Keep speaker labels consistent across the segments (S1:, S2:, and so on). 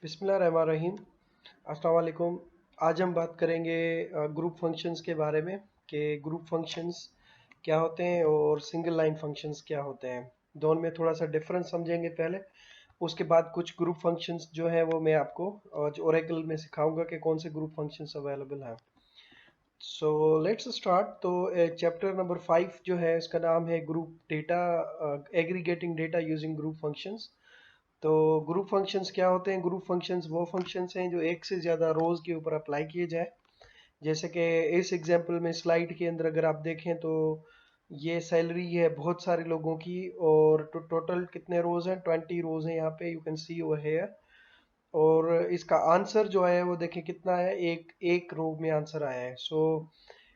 S1: बिस्मिल्लाहिर्रहमानिर्रहीम। अस्सलाम वालेकुम। आज हम बात करेंगे ग्रुप फंक्शंस के बारे में कि ग्रुप फंक्शंस क्या होते हैं और सिंगल लाइन फंक्शंस क्या होते हैं। दोनों में थोड़ा सा डिफरेंस समझेंगे पहले, उसके बाद कुछ ग्रुप फंक्शंस जो है वो मैं आपको आज ओरेकल में सिखाऊंगा कि कौन से ग्रुप फंक्शंस अवेलेबल हैं। So let's start. तो चैप्टर नंबर 5 जो है इसका नाम है group data, aggregating data using group functions. तो ग्रुप फंक्शंस क्या होते हैं? ग्रुप फंक्शंस वो फंक्शंस हैं जो एक से ज़्यादा रोज़ के ऊपर अप्लाई किए जाए। जैसे कि इस एग्जांपल में स्लाइड के अंदर अगर आप देखें तो ये सैलरी है बहुत सारे लोगों की, और टोटल कितने रोज़ हैं? 20 रोज़ हैं यहाँ पे, you can see over here. और इसका आंसर जो है वो देखें कितना है, एक एक रो में आंसर आया है। सो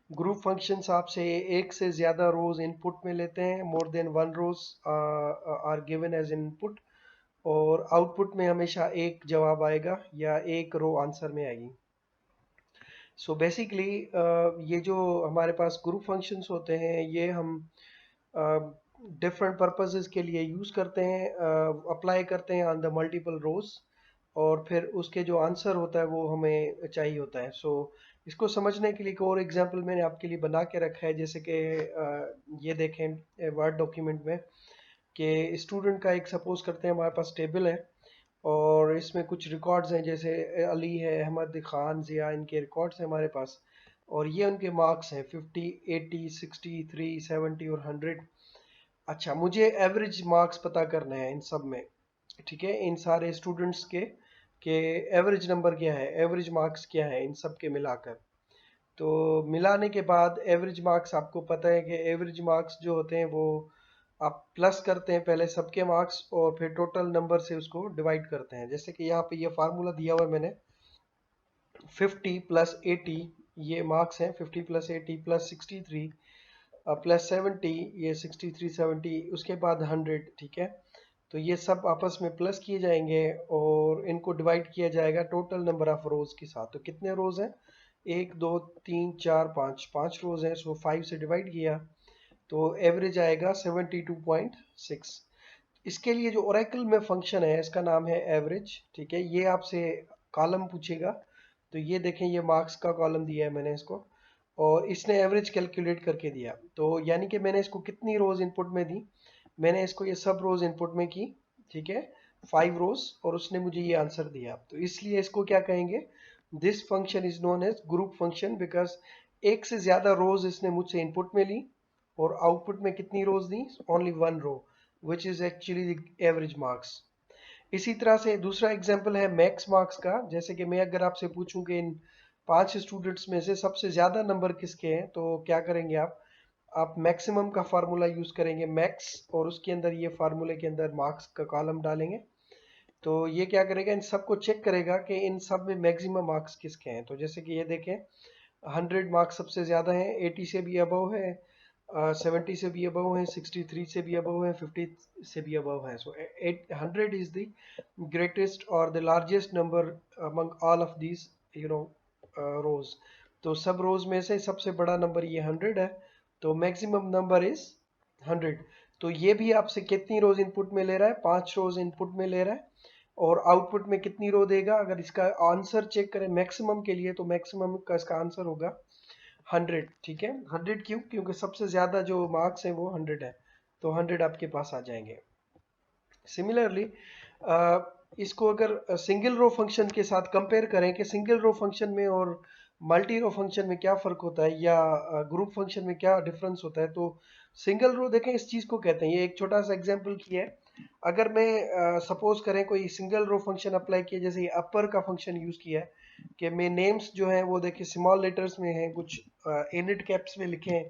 S1: ग्रुप फंक्शंस आपसे एक से ज़्यादा रोज़ इनपुट में लेते हैं, more than one rows are given as input, और आउटपुट में हमेशा एक जवाब आएगा या एक रो आंसर में आएगी। सो बेसिकली ये जो हमारे पास ग्रुप फंक्शंस होते हैं ये हम डिफरेंट पर्पसेस के लिए यूज़ करते हैं, अप्लाई करते हैं ऑन द मल्टीपल रोज, और फिर उसके जो आंसर होता है वो हमें चाहिए होता है। सो इसको समझने के लिए एक और एग्जांपल मैंने आपके लिए बना के रखा है। जैसे कि ये देखें वर्ड डॉक्यूमेंट में कि स्टूडेंट का एक सपोज करते हैं हमारे पास टेबल है, और इसमें कुछ रिकॉर्ड्स हैं, जैसे अली है, अहमद खान, जिया, इनके रिकॉर्ड्स हैं हमारे पास, और ये उनके मार्क्स हैं 50, 80, 63, 70 और 100। अच्छा, मुझे एवरेज मार्क्स पता करना है इन सब में, ठीक है, इन सारे स्टूडेंट्स के एवरेज नंबर क्या है, एवरेज मार्क्स क्या है इन सब के मिलाकर। तो मिलाने के बाद एवरेज मार्क्स, आपको पता है कि एवरेज मार्क्स जो होते हैं वो आप प्लस करते हैं पहले सबके मार्क्स, और फिर टोटल नंबर से उसको डिवाइड करते हैं। जैसे कि यहाँ पे ये फार्मूला दिया हुआ है मैंने, 50 प्लस 80 ये मार्क्स हैं, 50 प्लस 80 प्लस 63 प्लस 70, ये 63 70, उसके बाद 100, ठीक है। तो ये सब आपस में प्लस किए जाएंगे और इनको डिवाइड किया जाएगा टोटल नंबर ऑफ रोज के साथ। तो कितने रोज हैं? एक, दो, तीन, चार, पाँच, पाँच रोज हैं। सो 5 से डिवाइड किया तो एवरेज आएगा 72.6। इसके लिए जो ओरेकल में फंक्शन है इसका नाम है एवरेज, ठीक है। ये आपसे कॉलम पूछेगा, तो ये देखें ये मार्क्स का कॉलम दिया है मैंने इसको, और इसने एवरेज कैलकुलेट करके दिया। तो यानी कि मैंने इसको कितनी रोज इनपुट में दी, मैंने इसको ये सब रोज इनपुट में की, ठीक है, 5 रोज, और उसने मुझे ये आंसर दिया। तो इसलिए इसको क्या कहेंगे? This function is known age group function, because एक से ज्यादा रोज इसने मुझसे इनपुट में ली, और आउटपुट में कितनी रोज दी? Only one row, which is actually the average marks. इसी तरह से दूसरा एग्जांपल है मैक्स मार्क्स का। जैसे कि मैं अगर आपसे पूछूं कि इन 5 स्टूडेंट्स में से सबसे ज्यादा नंबर किसके हैं, तो क्या करेंगे आप मैक्सिमम का फार्मूला यूज करेंगे, मैक्स, और उसके अंदर ये फार्मूले के अंदर मार्क्स का कॉलम डालेंगे। तो ये क्या करेगा, इन सबको चेक करेगा कि इन सब में मैक्सिमम मार्क्स किसके हैं। तो जैसे कि ये देखें 100 मार्क्स सबसे ज़्यादा हैं, 80 से भी अबव है, 70 से भी अबव है, 63 से भी अबव है, 50 से भी अबव है। सो 100 इज द ग्रेटेस्ट और the largest number among all of these rows. तो सब रोज में से सबसे बड़ा नंबर ये 100 है, तो मैक्सिमम नंबर इज 100। तो ये भी आपसे कितनी रोज इनपुट में ले रहा है? 5 रोज इनपुट में ले रहा है, और आउटपुट में कितनी रो देगा? अगर इसका आंसर चेक करें मैक्सिमम के लिए, तो मैक्सिमम का इसका आंसर होगा 100, ठीक है। 100 क्यों? क्योंकि सबसे ज्यादा जो मार्क्स है वो 100 है, तो 100 आपके पास आ जाएंगे। सिमिलरली इसको अगर सिंगल रो फंक्शन के साथ कंपेयर करें कि सिंगल रो फंक्शन में और मल्टी रो फंक्शन में क्या फ़र्क होता है, या ग्रुप फंक्शन में क्या डिफरेंस होता है, तो सिंगल रो देखें इस चीज़ को कहते हैं। ये एक छोटा सा एग्जांपल किया है। अगर मैं सपोज करें कोई सिंगल रो फंक्शन अप्लाई किया, जैसे ये अपर का फंक्शन यूज़ किया है कि मैं नेम्स जो है वो देखिए स्मॉल लेटर्स में हैं, कुछ इनिट कैप्स में लिखे हैं,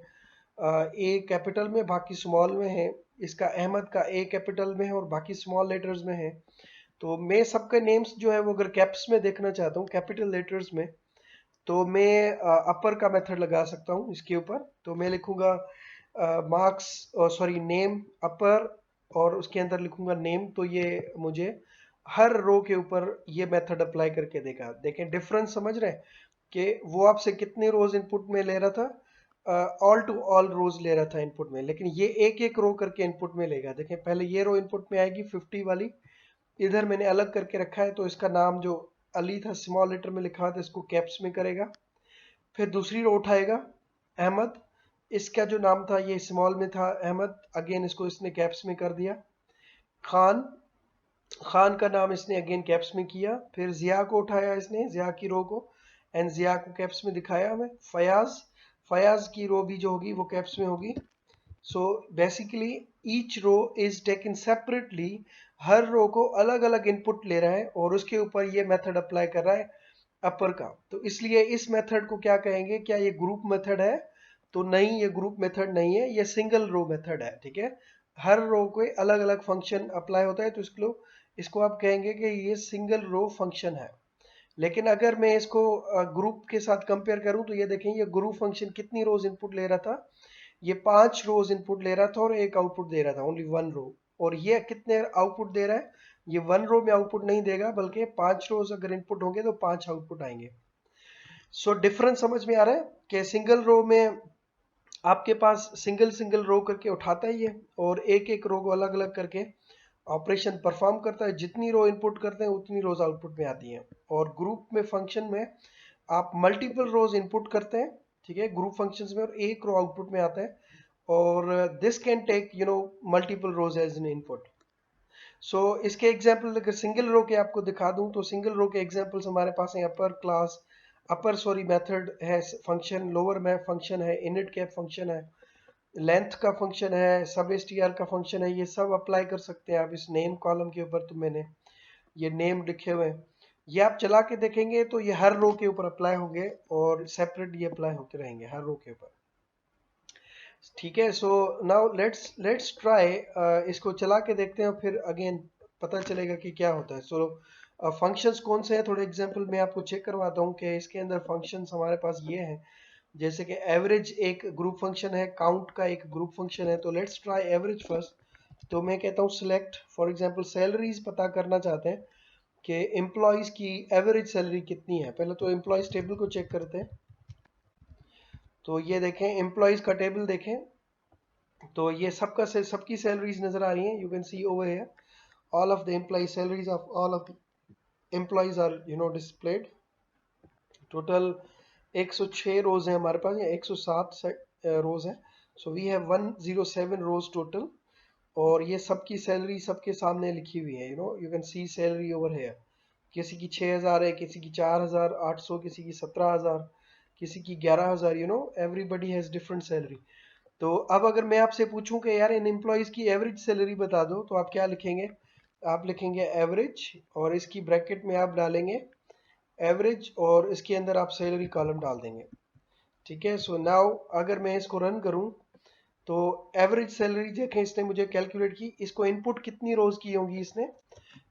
S1: ए कैपिटल में बाकी स्मॉल में है। इसका अहमद का ए कैपिटल में है और बाकी स्मॉल लेटर्स में है। तो मैं सबके नेम्स जो है वो अगर कैप्स में देखना चाहता हूँ, कैपिटल लेटर्स में, तो मैं अपर का मेथड लगा सकता हूँ इसके ऊपर। तो मैं लिखूंगा मार्क्स, सॉरी नेम अपर, और उसके अंदर लिखूंगा नेम। तो ये मुझे हर रो के ऊपर ये मेथड अप्लाई करके देगा। देखें डिफरेंस समझ रहे हैं कि वो आपसे कितने रोज इनपुट में ले रहा था? ऑल टू ऑल रोज ले रहा था इनपुट में, लेकिन ये एक एक रो करके इनपुट में लेगा। देखें पहले ये रो इनपुट में आएगी 50 वाली, इधर मैंने अलग करके रखा है, तो इसका नाम जो अली था स्मॉल लेटर में लिखा था इसको कैप्स में करेगा। फिर दूसरी रो उठाएगा अहमद, इसका जो नाम था ये स्मॉल में था अहमद, अगेन इसको इसने कैप्स में कर दिया। खान, खान का नाम इसने अगेन कैप्स में किया। फिर जिया को उठाया इसने, जिया की रो को, एंड जिया को कैप्स में दिखाया हमें। फयाज, फयाज की रो भी जो होगी वो कैप्स में होगी। So basically each row is taken separately, हर रो को अलग अलग इनपुट ले रहा है और उसके ऊपर ये मेथड अप्लाई कर रहा है अपर का। तो इसलिए इस मेथड को क्या कहेंगे, क्या ये ग्रुप मेथड है? तो नहीं, ये ग्रुप मेथड नहीं है, ये सिंगल रो मेथड है। ठीक है, हर रो को अलग अलग फंक्शन अप्लाई होता है, तो इसको आप कहेंगे कि ये सिंगल रो फंक्शन है। लेकिन अगर मैं इसको ग्रुप के साथ कंपेयर करूं तो ये देखें, ये ग्रुप फंक्शन कितनी रोज इनपुट ले रहा था? ये 5 रोज इनपुट ले रहा था और एक आउटपुट दे रहा था, ओनली 1 रो। और ये कितने आउटपुट दे रहा है? ये 1 रो में आउटपुट नहीं देगा, बल्कि 5 रोज अगर इनपुट होंगे तो 5 आउटपुट आएंगे। सो डिफरेंस समझ में आ रहा है कि सिंगल रो में आपके पास सिंगल सिंगल रो करके उठाता है ये, और एक एक रो को अलग अलग करके ऑपरेशन परफॉर्म करता है। जितनी रो इनपुट करते हैं उतनी रोज आउटपुट में आती हैं। और ग्रुप में फंक्शन में आप मल्टीपल रोज इनपुट करते हैं, ठीक है, ग्रुप फंक्शंस में, और एक रो आउटपुट में आता है। और this can take multiple rows as an input. So इसके एग्जांपल अगर सिंगल रो के आपको दिखा दूं तो सिंगल रो के एग्जांपल्स हमारे पास हैं अपर क्लास, मेथड है, फंक्शन लोअर में फंक्शन है, इनिट कैप फंक्शन है, लेंथ का फंक्शन है, सब एसटीआर का फंक्शन है। ये सब अप्लाई कर सकते हैं आप इस नेम कॉलम के ऊपर। तो मैंने ये नेम लिखे हुए हैं, ये आप चला के देखेंगे तो ये हर रो के ऊपर अप्लाई होंगे और सेपरेट ये अप्लाई होते रहेंगे हर रो के ऊपर। ठीक है, सो नाउ लेट्स ट्राई, इसको चला के देखते हैं, फिर अगेन पता चलेगा कि क्या होता है। सो फंक्शंस कौन से हैं, थोड़े एग्जांपल मैं आपको चेक करवाता हूँ कि इसके अंदर फंक्शंस हमारे पास ये हैं। जैसे कि एवरेज एक ग्रुप फंक्शन है, काउंट का एक ग्रुप फंक्शन है। तो लेट्स ट्राई एवरेज फर्स्ट। तो मैं कहता हूँ सिलेक्ट, फॉर एग्जांपल सैलरीज पता करना चाहते हैं कि एम्प्लॉयज की एवरेज सैलरी कितनी है। पहले तो एम्प्लॉयज टेबल को चेक करते हैं। तो ये देखें एम्प्लॉयज का टेबल देखें, तो ये सबकी सैलरीज नजर आ रही हैं। You can see over here all of the employ salaries of all of the employees are displayed. Total 106 rows है हमारे पास, या 107 रोज है। So we have 107 rows total, और ये सबकी सैलरी सबके सामने लिखी हुई है। You can see salary over here. किसी की 6000 है, किसी की 4800, किसी की 17000, किसी की 11000। Everybody has different salary. तो अब अगर मैं आपसे पूछूं कि यार इन एम्प्लॉयज की एवरेज सैलरी बता दो, तो आप क्या लिखेंगे? आप लिखेंगे एवरेज, और इसकी ब्रैकेट में आप डालेंगे एवरेज, और इसके अंदर आप सैलरी कॉलम डाल देंगे। ठीक है, सो नाउ अगर मैं इसको रन करूं तो एवरेज सैलरी देखें इसने मुझे कैलकुलेट की। इसको इनपुट कितनी रोज की होंगी? इसने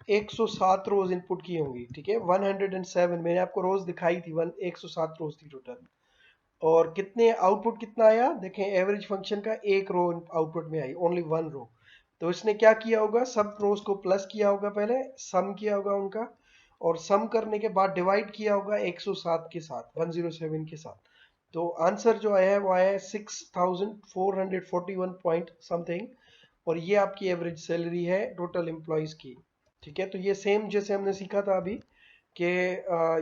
S1: 107 रोज इनपुट की होंगी। ठीक है, 107 मैंने आपको रोज दिखाई थी, 107 रोज थी टोटल। और कितने आउटपुट कितना आया देखें, एवरेज फंक्शन का एक रो आउटपुट में आई, ओनली 1 रो। तो इसने क्या किया होगा, सब रोज को प्लस किया होगा, पहले सम किया होगा उनका, और सम करने के बाद डिवाइड किया होगा 107 के साथ, 107 के साथ। तो आंसर जो आया है वो आया है 6441 पॉइंट समथिंग, और ये आपकी एवरेज सैलरी है टोटल एम्प्लॉयज की। ठीक है, तो ये सेम जैसे हमने सीखा था अभी कि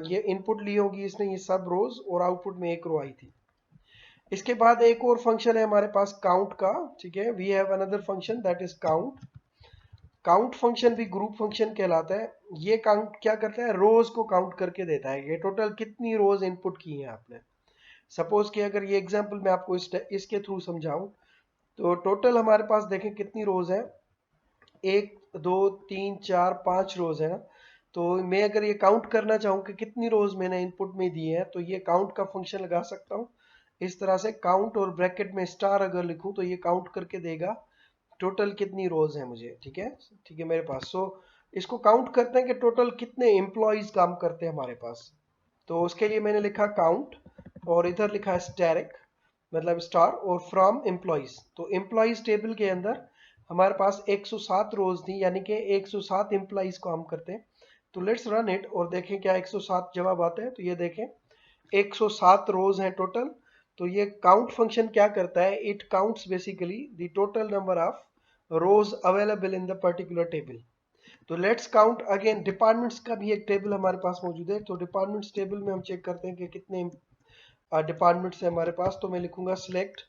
S1: ये इनपुट ली होगी इसने ये सब रोज, और आउटपुट में एक रो आई थी। इसके बाद एक और फंक्शन है हमारे पास काउंट का। ठीक है, we have another function that is count. Count function भी ग्रुप फंक्शन कहलाता है। ये काउंट क्या करता है, रोज को काउंट करके देता है कि टोटल कितनी रोज इनपुट की है आपने। सपोज कि अगर ये एग्जांपल मैं आपको इसके थ्रू समझाऊं, तो टोटल हमारे पास देखें कितनी रोज है, 1 2 3 4 5 रोज है ना। तो मैं अगर ये काउंट करना चाहूँ कि कितनी रोज मैंने इनपुट में दी है, तो ये काउंट का फंक्शन लगा सकता हूँ इस तरह से। काउंट और ब्रैकेट में स्टार अगर लिखूं तो ये काउंट करके देगा टोटल कितनी रोज है मुझे। ठीक है, ठीक है मेरे पास। सो इसको काउंट करते हैं कि टोटल कितने एम्प्लॉयज काम करते हैं हमारे पास। तो उसके लिए मैंने लिखा काउंट, और इधर लिखा है स्टैरिक मतलब स्टार, और फ्रॉम एम्प्लॉयज। तो एम्प्लॉयज टेबल के अंदर हमारे पास 107 रोज थी, यानी कि 107 एम्प्लॉयज काम करते हैं। तो लेट्स रन इट और देखें क्या 107 जवाब आता है। तो ये देखें 107 रोज हैं टोटल। तो ये काउंट फंक्शन क्या करता है, it counts basically the total number of rose available in the particular table. तो लेट्स काउंट अगेन, डिपार्टमेंट्स का भी एक टेबल हमारे पास मौजूद है। तो डिपार्टमेंट्स टेबल में हम चेक करते हैं कि कितने डिपार्टमेंट्स है हमारे पास। तो मैं लिखूंगा select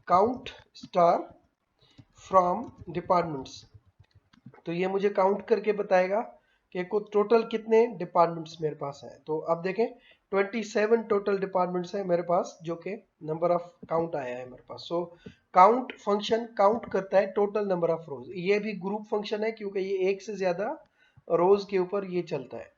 S1: count star from departments. तो ये मुझे काउंट करके बताएगा कि टोटल कितने डिपार्टमेंट्स मेरे पास हैं। तो अब देखें 27 टोटल डिपार्टमेंट्स हैं मेरे पास, जो कि नंबर ऑफ काउंट आया है मेरे पास। सो काउंट फंक्शन काउंट करता है टोटल नंबर ऑफ रोज। ये भी ग्रुप फंक्शन है क्योंकि ये एक से ज्यादा रोज के ऊपर ये चलता है।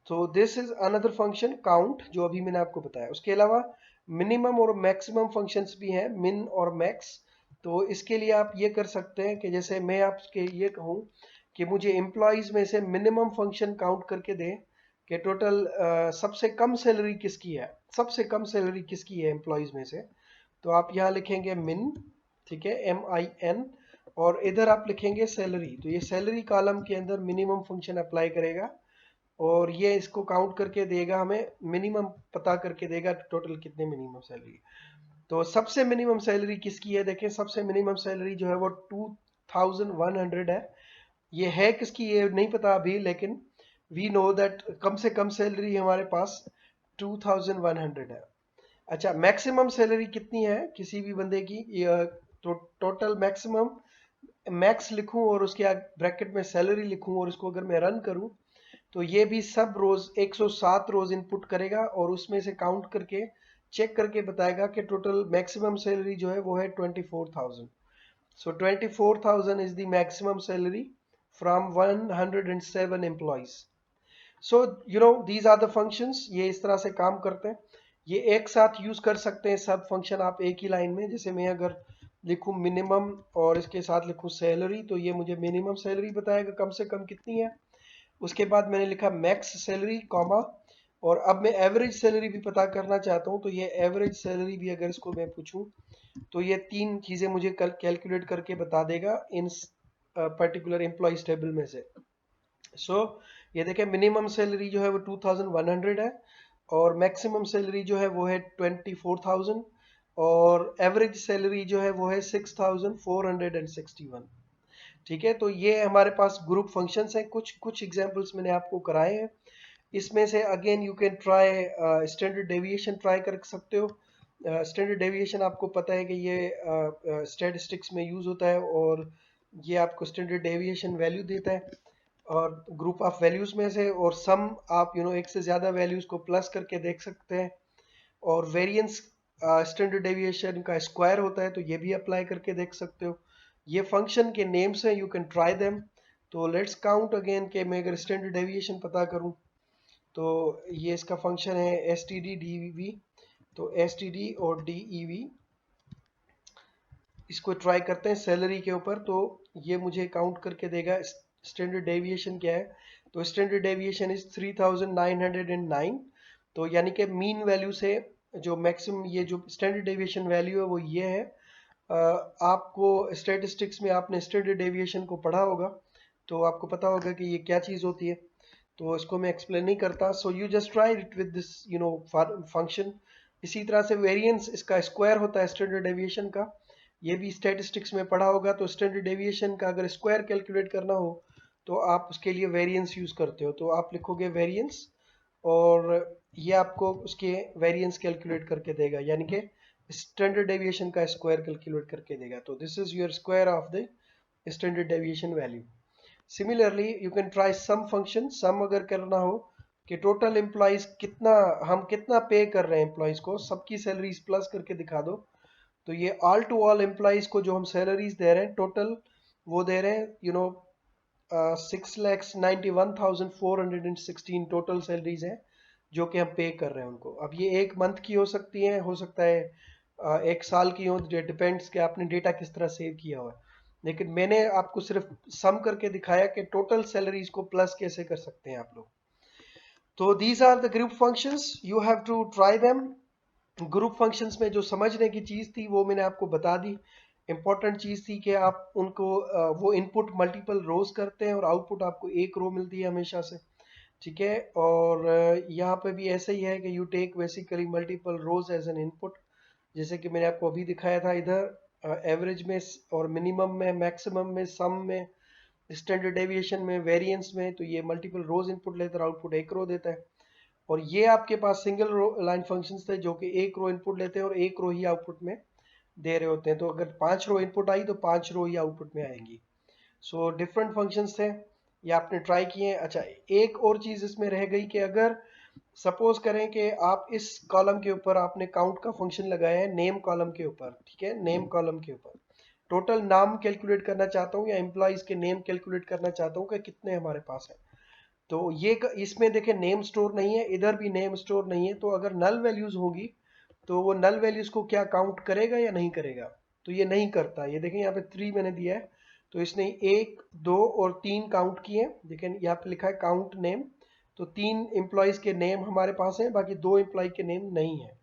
S1: तो this is another function count, जो अभी मैंने आपको बताया। उसके अलावा मिनिमम और मैक्सिमम फंक्शंस भी हैं, मिन और मैक्स। तो इसके लिए आप ये कर सकते हैं कि जैसे मैं आपके ये कहूँ कि मुझे एम्प्लॉयज में से मिनिमम फंक्शन काउंट करके दे कि टोटल सबसे कम सैलरी किसकी है, सबसे कम सैलरी किसकी है एम्प्लॉयज में से। तो आप यहाँ लिखेंगे मिन, ठीक है, MIN, और इधर आप लिखेंगे सैलरी। तो ये सैलरी कॉलम के अंदर मिनिमम फंक्शन अप्लाई करेगा और ये इसको काउंट करके देगा, हमें मिनिमम पता करके देगा टोटल कितने मिनिमम सैलरी। तो सबसे मिनिमम सैलरी किसकी है, देखें सबसे मिनिमम सैलरी जो है वो 2100 है। ये है किसकी ये नहीं पता अभी, लेकिन वी नो दैट कम से कम सैलरी हमारे पास 2100 है। अच्छा, मैक्सिमम सैलरी कितनी है किसी भी बंदे की, तो टोटल मैक्सिमम, मैक्स लिखूं और उसके ब्रैकेट में सैलरी लिखूं और इसको अगर मैं रन करूं तो ये भी सब रोज 107 रोज इनपुट करेगा और उसमें से काउंट करके चेक करके बताएगा कि टोटल मैक्सिमम सैलरी जो है वो है 24,000। So 24,000 is the maximum salary from 107 employees. So you know these are the functions, ये इस तरह से काम करते हैं। ये एक साथ यूज कर सकते हैं सब फंक्शन आप एक ही लाइन में। जैसे मैं अगर लिखूं मिनिमम और इसके साथ लिखूं सैलरी, तो ये मुझे मिनिमम सैलरी बताएगा कम से कम कितनी है। उसके बाद मैंने लिखा मैक्स सैलरी कॉमा, और अब मैं एवरेज सैलरी भी पता करना चाहता हूं। तो ये एवरेज सैलरी भी अगर इसको मैं पूछूं तो ये तीन चीजें मुझे कैलकुलेट करके बता देगा इन पर्टिकुलर एम्प्लॉइज टेबल में से। सो ये देखें मिनिमम सैलरी जो है वो 2100 है और मैक्सिमम सैलरी जो है वो है 24,000 और एवरेज सैलरी जो है वो है 6,461। ठीक है, तो ये हमारे पास ग्रुप फंक्शंस हैं। कुछ कुछ एग्जांपल्स मैंने आपको कराए हैं। इसमें से again you can try standard deviation try कर सकते हो। स्टैंडर्ड डेविएशन आपको पता है कि ये स्टैटिस्टिक्स में यूज होता है और ये आपको स्टैंडर्ड डेविएशन वैल्यू देता है और ग्रुप ऑफ वैल्यूज में से, और सम आप एक से ज्यादा वैल्यूज को प्लस करके देख सकते हैं। और वेरिएंस स्टैंडर्ड डेविएशन का स्क्वायर होता है, तो ये भी अप्लाई करके देख सकते हो। ये फंक्शन के नेम्स हैं, यू कैन ट्राई देम। तो लेट्स काउंट अगेन कि मैं अगर स्टैंडर्ड डेविएशन पता करूं तो ये इसका फंक्शन है std/dv। तो std और dev, इसको ट्राई करते हैं सैलरी के ऊपर। तो ये मुझे काउंट करके देगा स्टैंडर्ड डेविएशन क्या है। तो स्टैंडर्ड डेविएशन इज 3909। तो यानी कि मीन वैल्यू से जो मैक्सिमम, ये जो स्टैंडर्ड डेविएशन वैल्यू है वो ये है। आपको स्टैटिस्टिक्स में आपने स्टैंडर्ड डेविएशन को पढ़ा होगा तो आपको पता होगा कि ये क्या चीज़ होती है। तो इसको मैं एक्सप्लेन नहीं करता। So you just try it with this function. इसी तरह से वेरिएंस इसका स्क्वायर होता है स्टैंडर्ड डेविएशन का, ये भी स्टैटिस्टिक्स में पढ़ा होगा। तो स्टैंडर्ड डेविएशन का अगर स्क्वायर कैलकुलेट करना हो तो आप उसके लिए वेरिएंस यूज करते हो। तो आप लिखोगे वेरिएंस और ये आपको उसके वेरिएंस कैलकुलेट करके देगा, यानी कि स्टैंडर्ड डेविएशन का स्क्वायर कैलकुलेट करके देगा। तो this is your square of the standard deviation value. Similarly you can try sum function. Sum अगर करना हो कि टोटल एम्प्लॉइज कितना, हम कितना पे कर रहे हैं एम्प्लॉइज को, सबकी सैलरीज प्लस करके दिखा दो। तो ये ऑल टू ऑल एम्प्लॉइज को जो हम सैलरीज दे रहे हैं टोटल, वो दे रहे हैं 6,91,416 टोटल सैलरीज हैं जो कि हम पे कर रहे हैं उनको। अब ये एक मंथ की हो सकती है, हो सकता है एक साल की हो, डिपेंड्स कि आपने डेटा किस तरह सेव किया हुआ है। लेकिन मैंने आपको सिर्फ सम करके दिखाया कि टोटल सैलरीज को प्लस कैसे कर सकते हैं आप लोग। तो these are the group functions, you have to try them. Group functions में जो समझने की चीज थी वो मैंने आपको बता दी। इंपॉर्टेंट चीज थी कि आप उनको वो इनपुट मल्टीपल रोज करते हैं और आउटपुट आपको एक रो मिलती है हमेशा से। ठीक है, और यहाँ पे भी ऐसे ही है कि you take basically multiple rows as an input, जैसे कि मैंने आपको अभी दिखाया था इधर एवरेज में और मिनिमम में, मैक्सिमम में, सम में, स्टैंडर्ड डेविएशन में, वेरिएंस में, तो ये मल्टीपल रोज इनपुट लेता है, आउटपुट एक रो देता है। और ये आपके पास सिंगल रो लाइन फंक्शंस थे जो कि एक रो इनपुट लेते हैं और एक रो ही आउटपुट में दे रहे होते हैं। तो अगर 5 रो इनपुट आई तो 5 रो ही आउटपुट में आएंगी। सो डिफरेंट फंक्शंस थे, ये आपने ट्राई किए। अच्छा, एक और चीज इसमें रह गई कि अगर सपोज करें कि आप इस कॉलम के ऊपर आपने काउंट का फंक्शन लगाया है नेम कॉलम के ऊपर, ठीक है, नेम कॉलम के ऊपर टोटल नाम कैलकुलेट करना चाहता हूँ या एम्प्लॉइज के नेम कैलकुलेट करना चाहता हूँ कि कितने हमारे पास है। तो ये इसमें देखें नेम स्टोर नहीं है, इधर भी नेम स्टोर नहीं है। तो अगर नल वैल्यूज होगी तो वो नल वैल्यूज को क्या काउंट करेगा या नहीं करेगा? तो ये नहीं करता। ये देखें यहाँ पे 3 मैंने दिया है, तो इसने 1, 2 और 3 काउंट किए। देखें यहाँ पे लिखा है काउंट नेम, तो 3 एम्प्लॉयज के नेम हमारे पास हैं, बाकी 2 एम्प्लॉय के नेम नहीं है।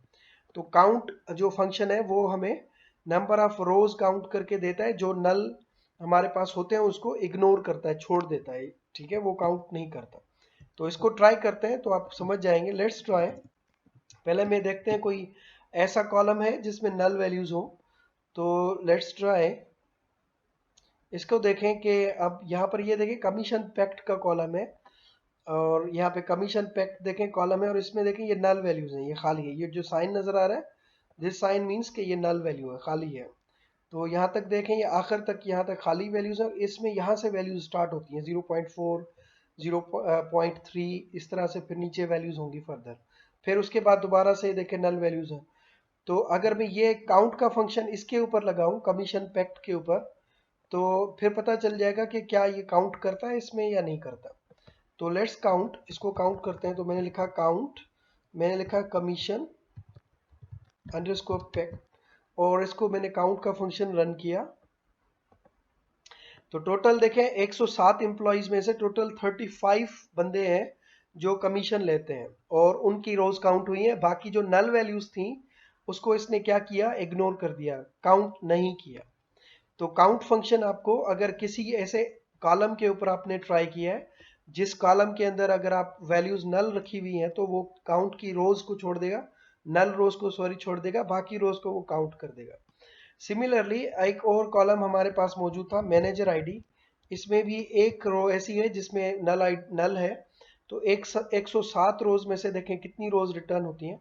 S1: तो काउंट जो फंक्शन है वो हमें नंबर ऑफ रोज काउंट करके देता है, जो नल हमारे पास होते हैं उसको इग्नोर करता है, छोड़ देता है, ठीक है, वो काउंट नहीं करता। तो इसको ट्राई करते हैं तो आप समझ जाएंगे। Let's try. पहले में देखते हैं कोई ऐसा कॉलम है जिसमें नल वैल्यूज हो। तो लेट्स ट्राई। इसको देखें कि अब यहाँ पर ये देखें कमीशन पैक्ट का कॉलम है, और यहाँ पे कमीशन पैक्ट देखें कॉलम है, और इसमें देखें ये नल वैल्यूज हैं, ये खाली है। ये जो साइन नजर आ रहा है, दिस साइन मीन्स कि ये नल वैल्यू है, खाली है। तो यहाँ तक देखें, ये आखिर तक यहाँ तक खाली वैल्यूज है। इसमें यहाँ से वैल्यूज स्टार्ट होती हैं 0.4, 0.3, इस तरह से फिर नीचे वैल्यूज होंगी फर्दर। फिर उसके बाद दोबारा से देखें नल वैल्यूज हैं। तो अगर मैं ये काउंट का फंक्शन इसके ऊपर लगाऊं, कमीशन पैक्ट के ऊपर, तो फिर पता चल जाएगा कि क्या ये काउंट करता है इसमें या नहीं करता। तो लेट्स काउंट, इसको काउंट करते हैं। तो मैंने लिखा काउंट, मैंने लिखा कमीशन अंडरस्कोर पैक्ट, और इसको मैंने काउंट का फंक्शन रन किया। तो टोटल देखें 107 एम्प्लॉइज में से टोटल 35 बंदे हैं जो कमीशन लेते हैं, और उनकी रोज काउंट हुई है। बाकी जो नल वैल्यूज थी उसको इसने क्या किया, इग्नोर कर दिया, काउंट नहीं किया। तो काउंट फंक्शन आपको अगर किसी ऐसे कॉलम के ऊपर आपने ट्राई किया है जिस कॉलम के अंदर अगर आप वैल्यूज नल रखी हुई हैं, तो वो काउंट की रोज को छोड़ देगा, नल रोज को सॉरी छोड़ देगा, बाकी रोज को वो काउंट कर देगा। सिमिलरली एक और कॉलम हमारे पास मौजूद था मैनेजर आईडी। इसमें भी एक रो ऐसी है जिसमें नल है। तो 107 रोज में से देखें कितनी रोज रिटर्न होती हैं।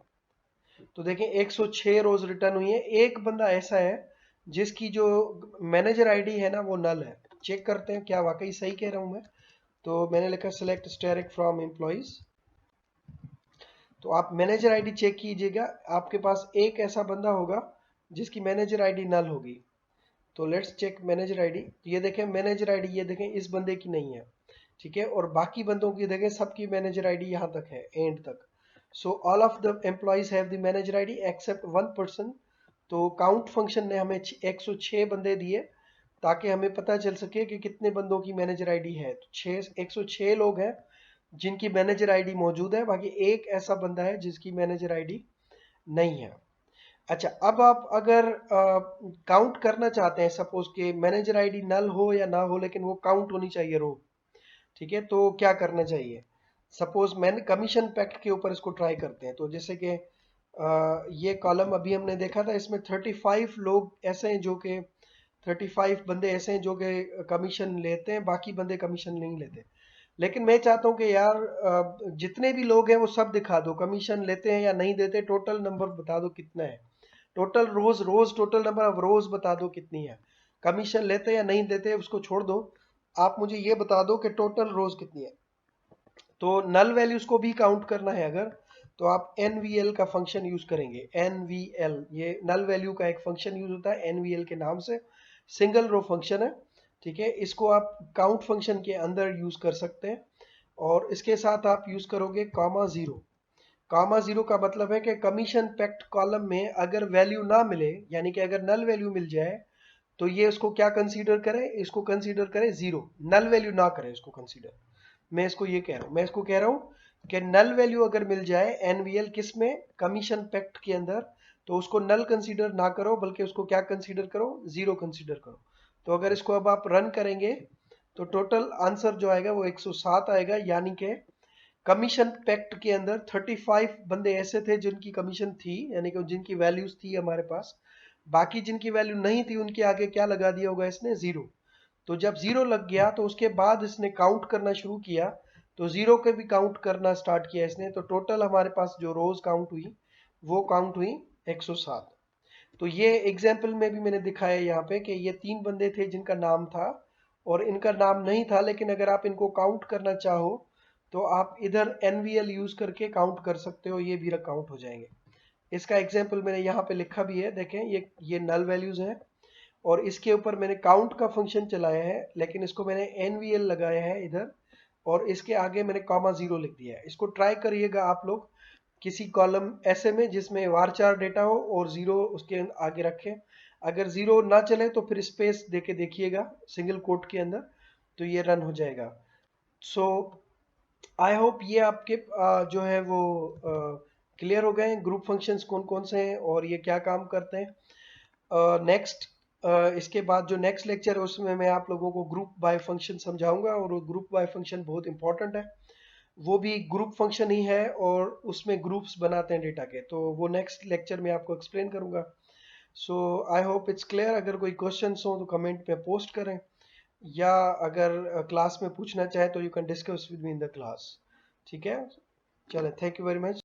S1: तो देखें 106 रोज रिटर्न हुई है। एक बंदा ऐसा है जिसकी जो मैनेजर आईडी है ना वो नल है। चेक करते हैं क्या वाकई सही कह रहा हूं मैं। तो मैंने लिखा सिलेक्ट स्टैटिक फ्रॉम एम्प्लॉइज। तो आप मैनेजर आईडी चेक कीजिएगा, आपके पास एक ऐसा बंदा होगा जिसकी मैनेजर आईडी नल होगी। तो लेट्स चेक मैनेजर आईडी। तो ये देखें मैनेजर आईडी, ये देखें इस बंदे की नहीं है, ठीक है, और बाकी बंदों की देखें सबकी मैनेजर आईडी यहाँ तक है, एंड तक। So all of the employees have the manager ID except 1 person. तो काउंट फंक्शन ने हमें 106 बंदे दिए ताकि हमें पता चल सके कि कितने बंदों की मैनेजर आईडी है। तो 106 लोग हैं जिनकी मैनेजर आईडी मौजूद है, बाकी एक ऐसा बंदा है जिसकी मैनेजर आईडी नहीं है। अच्छा, अब आप अगर काउंट करना चाहते हैं, सपोज के मैनेजर आईडी नल हो या ना हो लेकिन वो काउंट होनी चाहिए रो, ठीक है, तो क्या करना चाहिए? सपोज मैंने कमीशन पैक्ट के ऊपर इसको ट्राई करते हैं। तो जैसे कि ये कॉलम अभी हमने देखा था, इसमें 35 लोग ऐसे हैं जो कि 35 बंदे ऐसे हैं जो कि कमीशन लेते हैं, बाकी बंदे कमीशन नहीं लेते। लेकिन मैं चाहता हूं कि यार जितने भी लोग हैं वो सब दिखा दो, कमीशन लेते हैं या नहीं देते, टोटल नंबर बता दो कितना है, total rows total number of rows बता दो कितनी है, कमीशन लेते हैं या नहीं देते उसको छोड़ दो, आप मुझे ये बता दो कि टोटल रोज कितनी है। तो नल वैल्यूज को भी काउंट करना है अगर, तो आप NVL का फंक्शन यूज करेंगे। NVL ये नल वैल्यू का एक फंक्शन यूज होता है NVL के नाम से, सिंगल रो फंक्शन है, ठीक है। इसको आप काउंट फंक्शन के अंदर यूज कर सकते हैं, और इसके साथ आप यूज करोगे कॉमा जीरो। कॉमा जीरो का मतलब है कि कमीशन पैक्ट कॉलम में अगर वैल्यू ना मिले, यानी कि अगर नल वैल्यू मिल जाए, तो ये इसको क्या कंसीडर करे, इसको कंसीडर करे जीरो, नल वैल्यू ना करे इसको कंसीडर। मैं इसको ये कह रहा हूं, मैं इसको कह रहा हूं कि नल वैल्यू अगर मिल जाए NVL किस में, कमीशन पैक्ट के अंदर, तो उसको नल कंसीडर ना करो, बल्कि उसको क्या कंसीडर करो, जीरो कंसीडर करो। तो अगर इसको अब आप रन करेंगे तो टोटल आंसर जो आएगा वो 107 आएगा, यानी कि कमीशन पैक्ट के अंदर 35 बंदे ऐसे थे जिनकी कमीशन थी, यानी कि जिनकी वैल्यूज थी हमारे पास, बाकी जिनकी वैल्यू नहीं थी उनके आगे क्या लगा दिया होगा इसने, जीरो। तो जब 0 लग गया तो उसके बाद इसने काउंट करना शुरू किया, तो 0 के भी काउंट करना स्टार्ट किया इसने, तो टोटल हमारे पास जो रोज काउंट हुई वो काउंट हुई 107। तो ये एग्जाम्पल में भी मैंने दिखाया यहाँ पे कि ये 3 बंदे थे जिनका नाम था और इनका नाम नहीं था, लेकिन अगर आप इनको काउंट करना चाहो तो आप इधर एनवीएल यूज करके काउंट कर सकते हो, ये भी काउंट हो जाएंगे। इसका एग्जाम्पल मैंने यहाँ पे लिखा भी है, देखें ये नल वैल्यूज हैं और इसके ऊपर मैंने काउंट का फंक्शन चलाया है, लेकिन इसको मैंने एनवीएल लगाया है इधर और इसके आगे मैंने कॉमा 0 लिख दिया है। इसको ट्राई करिएगा आप लोग किसी कॉलम ऐसे में जिसमें वारचार डेटा हो और 0 उसके आगे रखें। अगर 0 ना चले तो फिर स्पेस देके देखिएगा सिंगल कोट के अंदर, तो ये रन हो जाएगा। सो आई होप ये आपके जो है वो क्लियर हो गए ग्रुप फंक्शंस कौन कौन से हैं और ये क्या काम करते हैं। नेक्स्ट इसके बाद जो नेक्स्ट लेक्चर है उसमें मैं आप लोगों को ग्रुप बाय फंक्शन समझाऊंगा, और वो ग्रुप बाय फंक्शन बहुत इंपॉर्टेंट है। वो भी ग्रुप फंक्शन ही है और उसमें ग्रुप्स बनाते हैं डेटा के, तो वो नेक्स्ट लेक्चर में आपको एक्सप्लेन करूंगा। सो आई होप इट्स क्लियर। अगर कोई क्वेश्चंस हो तो कमेंट में पोस्ट करें, या अगर क्लास में पूछना चाहे तो you can discuss with me in the class. ठीक है, चले, थैंक यू वेरी मच।